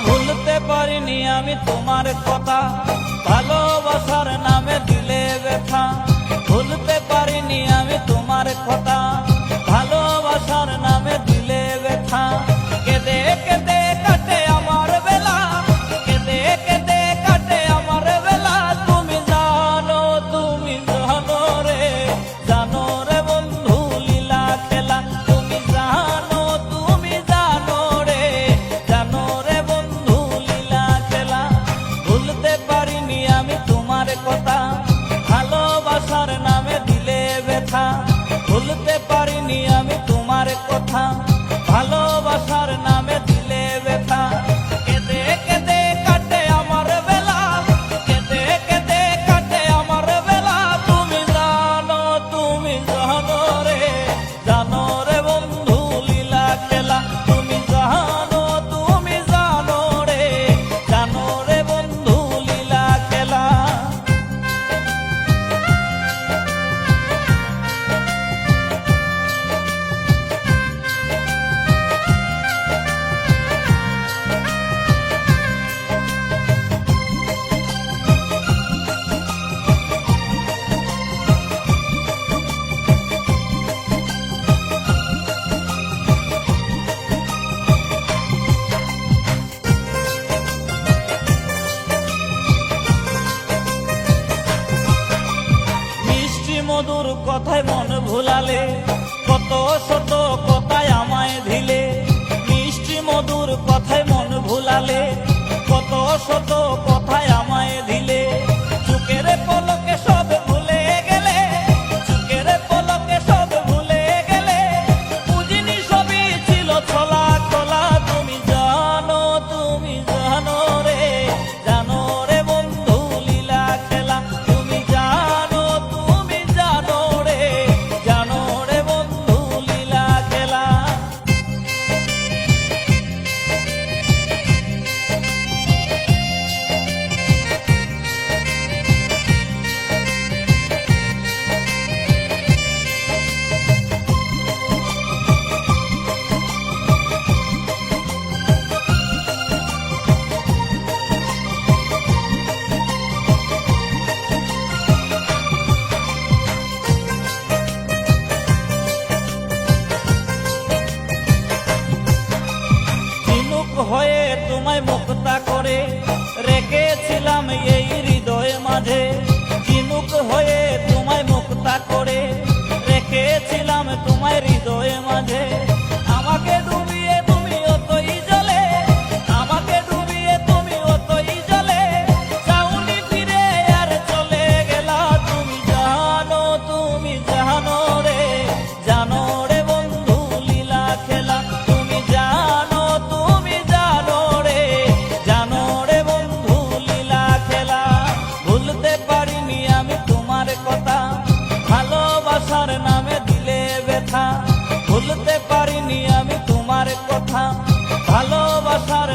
ভুলতে পারিনি আমি তোমার কথা, ভালোবাসার নামে দিলে ব্যথা। ভুলতে পারিনি আমি তোমার কথা, ভালোবাসার নামে দিলে ব্যথা। কেঁদে কেঁদে কাটে আমার বেলা, কেঁদে কেঁদে কাটে আমার বেলা। তুমি জানো রে, জানো রে বন্ধু লীলা খেলা। তুমি জানো রে, জানো রে বন্ধু লীলা খেলা। ভুলতে পারিনি আমি তোমার কথা, ভালোবাসার নামে দিলে ব্যথা। ভুলতে পারিনি আমি তোমার কথা, ভালোবাসার নামে দিলে ব্যথা। কেঁদে কেঁদে কাটে আমার বেলা, কেঁদে কেঁদে কাটে আমার বেলা। তুমি জানো রে, জানো রে বন্ধু লীলা খেলা। তুমি জানো রে, জানো রে বন্ধু লীলা খেলা। মধুর কথায় মন ভুলালে, কত শত কথায় আমায় দিলে। মিষ্টি মধুর কথায় মন ভুলালে, কত শত কথায় আমায় দিলে। চোখের পলকে সব ভুলে গেলে, চোখের পলকে সব ভুলে গেলে। বুঝিনি সবই ছিল ছলা কলা। তুমি জানো রে, জানো রে বন্ধু লীলা খেলা। তুমি জানো রে, জানো রে বন্ধু লীলা খেলা। হয়ে তোমায় মুক্তা করে রেখেছিলাম এই হৃদয় মাঝে। চিনুক হয়ে তোমায় মুক্তা করে রেখেছিলাম তোমায় হৃদয় মাঝে। আমাকে ডুবিয়ে তুমি অতই জলে, আমাকে ডুবিয়ে তুমি অতই জলে। চাউনি ফিরে আর চলে গেলা। তুমি জানো রে, জানো রে বন্ধু লীলা খেলা। তুমি জানো রে, জানো রে বন্ধু লীলা খেলা। ভুলতে পারিনি আমি তোমার কথা, ভালোবাসার নামে দিলে ব্যথা। ভুলতে পারিনি আমি তোমার কথা, ভালোবাসার